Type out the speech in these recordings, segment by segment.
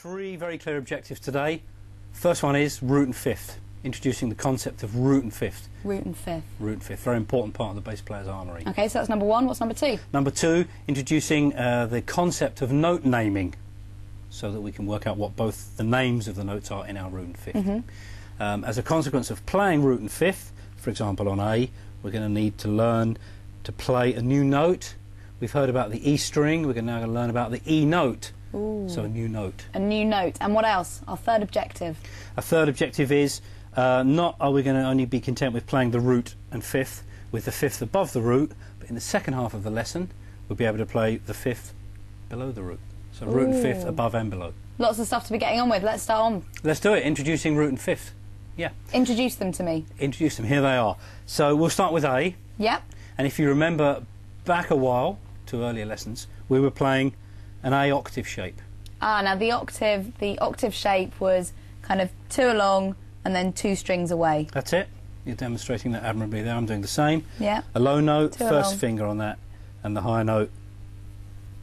Three very clear objectives today. First one is root and fifth, introducing the concept of root and fifth. Root and fifth. Root and fifth, very important part of the bass player's armoury. Okay, so that's number one. What's number two? Number two, introducing the concept of note naming, so that we can work out what both the names of the notes are in our root and fifth. As a consequence of playing root and fifth, for example on A, we're going to need to learn to play a new note. We've heard about the E string, we're now going to learn about the E note. Ooh. So a new note. A new note. And what else? Our third objective. Our third objective is not are we going to only be content with playing the root and fifth with the fifth above the root, but in the second half of the lesson we'll be able to play the fifth below the root. So root and fifth above and below. Lots of stuff to be getting on with. Let's start on. Let's do it. Introducing root and fifth. Yeah. Introduce them to me. Introduce them. Here they are. So we'll start with A. Yep. And if you remember back a while to earlier lessons, we were playing an A octave shape. Ah, now the octave shape was kind of two along and then two strings away. That's it. You're demonstrating that admirably there. I'm doing the same. Yeah. A low note, two first along. finger on that, and the high note,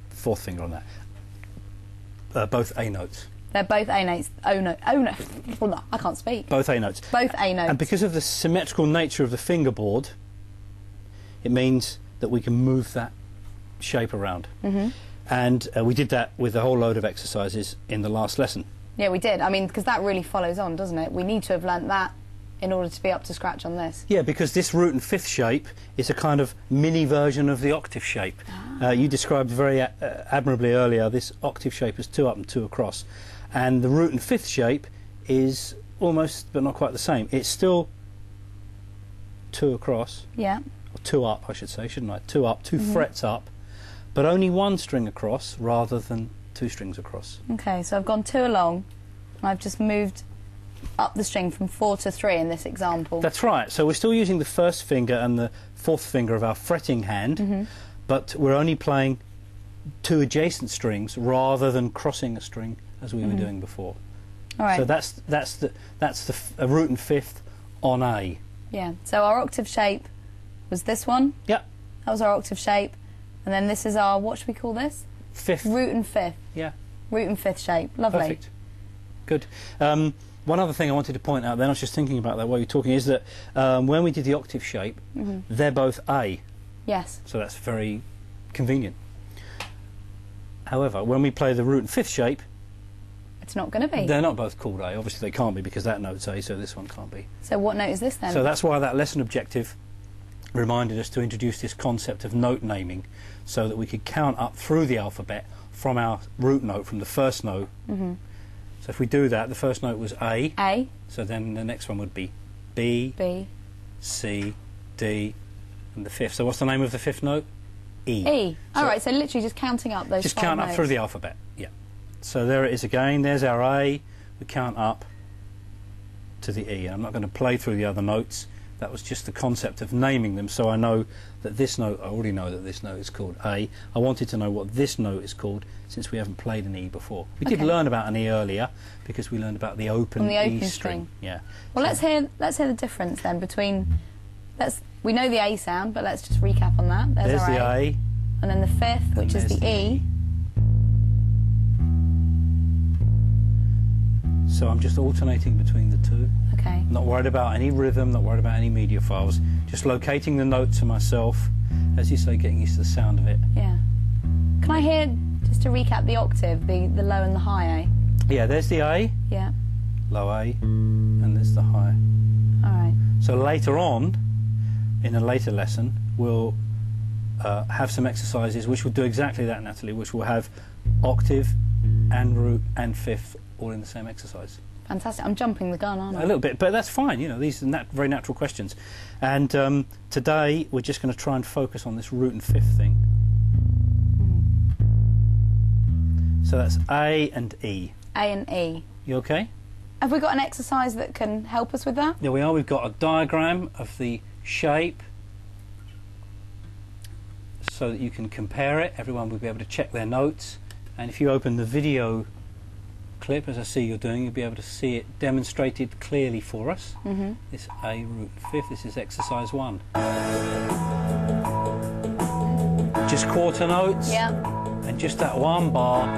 fourth finger on that. Both A notes. They're both A notes. Oh no. Oh no. Oh, no. I can't speak. Both A notes. Both A notes. And because of the symmetrical nature of the fingerboard, it means that we can move that shape around. And we did that with a whole load of exercises in the last lesson. Yeah, we did. I mean, because that really follows on, doesn't it? We need to have learnt that in order to be up to scratch on this. Yeah, because this root and fifth shape is a kind of mini version of the octave shape. You described very admirably earlier this octave shape as two up and two across. And the root and fifth shape is almost, but not quite the same. It's still two across. Yeah. Or two up, I should say, shouldn't I? Two up, two frets up, but only one string across rather than two strings across. Okay, so I've gone two along, and I've just moved up the string from 4 to 3 in this example. That's right. So we're still using the first finger and the fourth finger of our fretting hand, but we're only playing two adjacent strings rather than crossing a string as we were doing before. All right. So that's the root and fifth on A. Yeah. So our octave shape was this one. Yeah. That was our octave shape, and then this is our, what should we call this? Fifth. Root and fifth. Yeah. Root and fifth shape. Lovely. Perfect. Good. One other thing I wanted to point out then, I was just thinking about that while you were talking, is that when we did the octave shape, they're both A. Yes. So that's very convenient. However, when we play the root and fifth shape, it's not going to be. They're not both called A. Obviously they can't be because that note's A, so this one can't be. So what note is this then? So that's why that lesson objective reminded us to introduce this concept of note naming, so that we could count up through the alphabet from our root note, from the first note. So if we do that, the first note was A. A. So then the next one would be B, B, C, D, and the fifth. So what's the name of the fifth note? E. E. So all right, so literally just counting up those just five count up notes. through the alphabet, yeah. So there it is again, there's our A, we count up to the E. I'm not going to play through the other notes, that was just the concept of naming them, so I know that this note, I already know that this note is called A. I wanted to know what this note is called, since we haven't played an E before. We did learn about an E earlier, because we learned about the open E string. Yeah. Well, let's hear the difference then between, we know the A sound, but let's just recap on that. There's the A. And then the fifth, which is the E. So I'm just alternating between the two. Okay. Not worried about any rhythm, not worried about any media files. Just locating the note to myself, as you say, getting used to the sound of it. Yeah. Can I hear, just to recap, the octave, the low and the high A? Yeah, there's the A. Yeah. Low A, and there's the high. All right. So later on, in a later lesson, we'll have some exercises which will do exactly that, Natalie, which will have octave and root and fifth all in the same exercise. Fantastic. I'm jumping the gun, aren't I? A little bit, but that's fine, you know, these are very natural questions. And today we're just going to try and focus on this root and fifth thing. So that's A and E. A and E. You okay? Have we got an exercise that can help us with that? There we are, we've got a diagram of the shape so that you can compare it. Everyone will be able to check their notes, and if you open the video clip, as I see you're doing, you'll be able to see it demonstrated clearly for us. This A root fifth, this is exercise 1. Just quarter notes. Yeah. And just that one bar,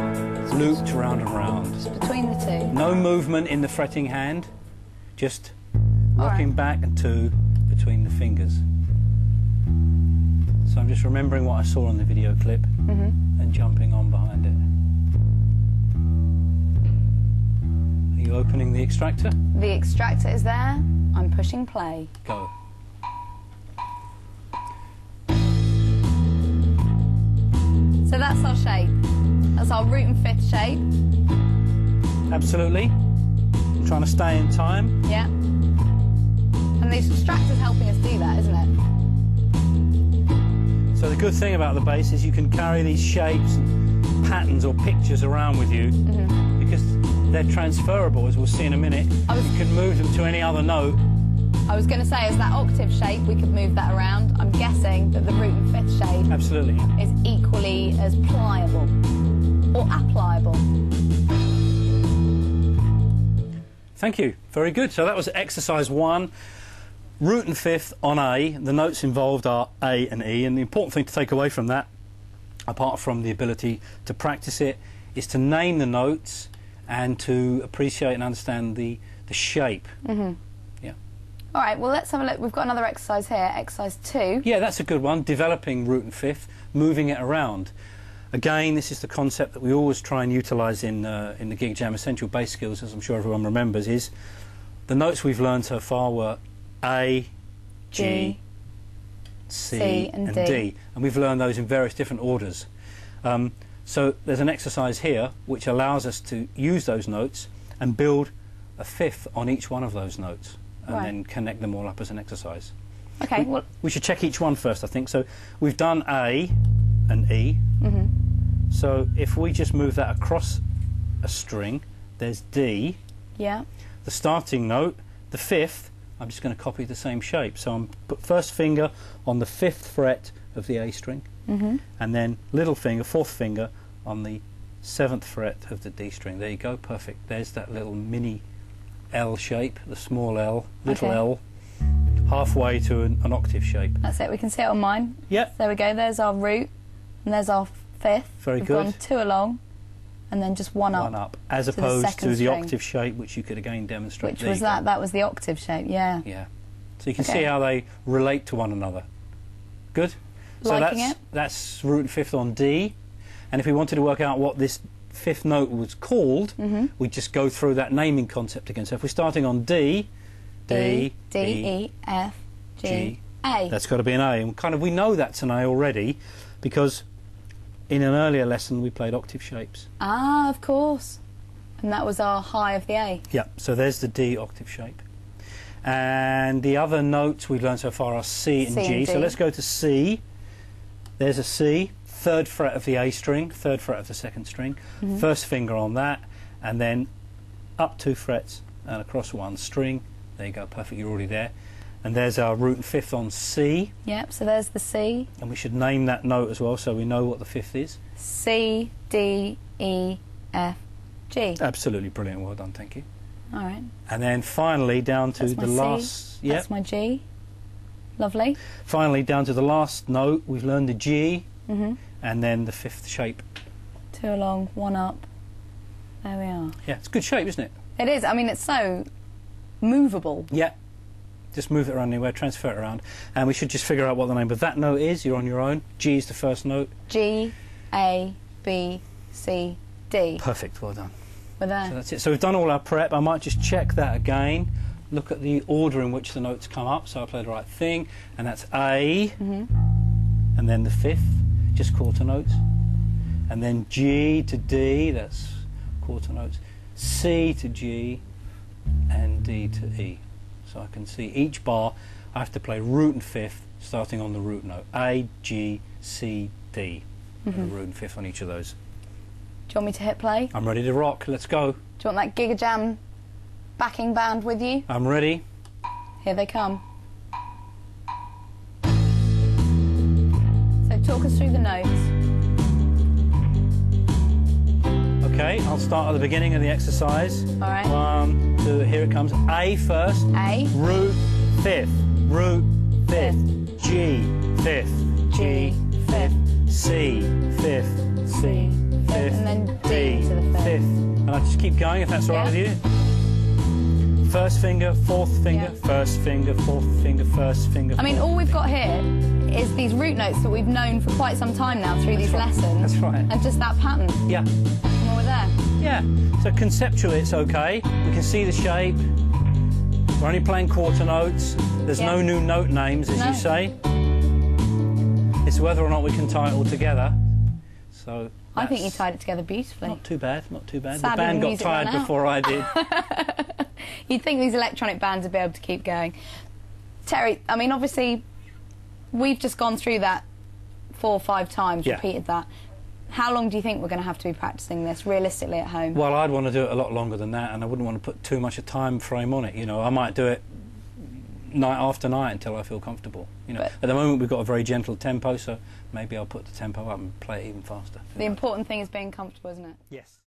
looped round and round. Just between the two. No movement in the fretting hand, just rocking right. back and 2 between the fingers. So I'm just remembering what I saw on the video clip and jumping on behind it. Are you opening the extractor? The extractor is there. I'm pushing play. Go. So that's our shape. That's our root and fifth shape. Absolutely. I'm trying to stay in time. Yeah. And the extractor's helping us do that, isn't it? So the good thing about the bass is you can carry these shapes and patterns or pictures around with you because they're transferable, as we'll see in a minute. You can move them to any other note. I was going to say, as that octave shape, we could move that around. I'm guessing that the root and fifth shape Absolutely. is equally as pliable or applicable. Thank you. Very good. So that was exercise 1. Root and fifth on A. The notes involved are A and E, and the important thing to take away from that, apart from the ability to practice it, is to name the notes and to appreciate and understand the shape. Yeah. All right, well, let's have a look. We've got another exercise here, exercise 2. Yeah, that's a good one. Developing root and fifth, moving it around. Again, this is the concept that we always try and utilise in the Gigajam Essential Bass Skills, as I'm sure everyone remembers, is the notes we've learned so far were A, G, C and D. And we've learned those in various different orders. So there's an exercise here which allows us to use those notes and build a fifth on each one of those notes and then connect them all up as an exercise. Okay, We should check each one first, I think. So we've done A and E. So if we just move that across a string, there's D. Yeah. The starting note, the fifth, I'm just going to copy the same shape. So I'm put first finger on the 5th fret of the A string, and then little finger, 4th finger, on the 7th fret of the D string. There you go, perfect. There's that little mini L shape, the small L, little L, halfway to an octave shape. That's it, we can see it on mine. Yep. There we go, there's our root, and there's our fifth. Very We've good. gone 2 along, and then just one up. One up, as to the opposed second to the string. octave shape, which you could again demonstrate. Which was that? That was the octave shape, yeah. Yeah. So you can see how they relate to one another. Good? So Liking that's root and fifth on D. And if we wanted to work out what this fifth note was called, we'd just go through that naming concept again. So if we're starting on D, D, E, F, G, A. That's got to be an A. And we know that's an A already because in an earlier lesson we played octave shapes. Ah, of course. And that was our high of the A. Yeah, so there's the D octave shape. And the other notes we've learned so far are C and G. So let's go to C. There's a C, 3rd fret of the A string, 3rd fret of the 2nd string, first finger on that, and then up 2 frets and across 1 string. There you go, perfect, you're already there. And there's our root and fifth on C. Yep, so there's the C. And we should name that note as well so we know what the fifth is. C, D, E, F, G. Absolutely brilliant, well done, thank you. All right. And then finally down to the last... C. That's my G. Lovely. Finally down to the last note, we've learned the G, and then the fifth shape. 2 along, 1 up. There we are. Yeah, it's a good shape, isn't it? It is. I mean, it's so movable. Yeah. Just move it around anywhere, transfer it around. And we should just figure out what the name of that note is. You're on your own. G is the first note. G, A, B, C, D. Perfect, well done. We're there. So that's it. So we've done all our prep. I might just check that again. Look at the order in which the notes come up. So I played the right thing. And that's A. And then the fifth, just quarter notes. And then G to D, that's quarter notes. C to G. And D to E. So I can see each bar I have to play root and fifth starting on the root note. A, G, C, D. And a root and fifth on each of those. Do you want me to hit play? I'm ready to rock. Let's go. Do you want that Gigajam backing band with you? I'm ready. Here they come. So talk us through the notes. Okay, I'll start at the beginning of the exercise. All right. 1, 2, here it comes. A first. A. Root, fifth. Root, fifth. G, fifth. G, fifth. C, fifth. C, fifth, and then D to the fifth. And I just keep going if that's all right with you. First finger, fourth finger, first finger, fourth finger, first finger. I mean, all we've got here is these root notes that we've known for quite some time now through these lessons. That's right. And just that pattern. Yeah. And we're there. Yeah. So conceptually it's okay. We can see the shape. We're only playing quarter notes. There's no new note names, as you say. It's whether or not we can tie it all together. So I think you tied it together beautifully. Not too bad, not too bad. Sadly, the band got tired before I did. You'd think these electronic bands would be able to keep going. Terry, I mean, obviously, we've just gone through that 4 or 5 times, repeated that. How long do you think we're going to have to be practicing this realistically at home? Well, I'd want to do it a lot longer than that, and I wouldn't want to put too much a time frame on it. You know, I might do it night after night until I feel comfortable. You know, at the moment we've got a very gentle tempo, so maybe I'll put the tempo up and play it even faster. The important thing is being comfortable, isn't it? Yes.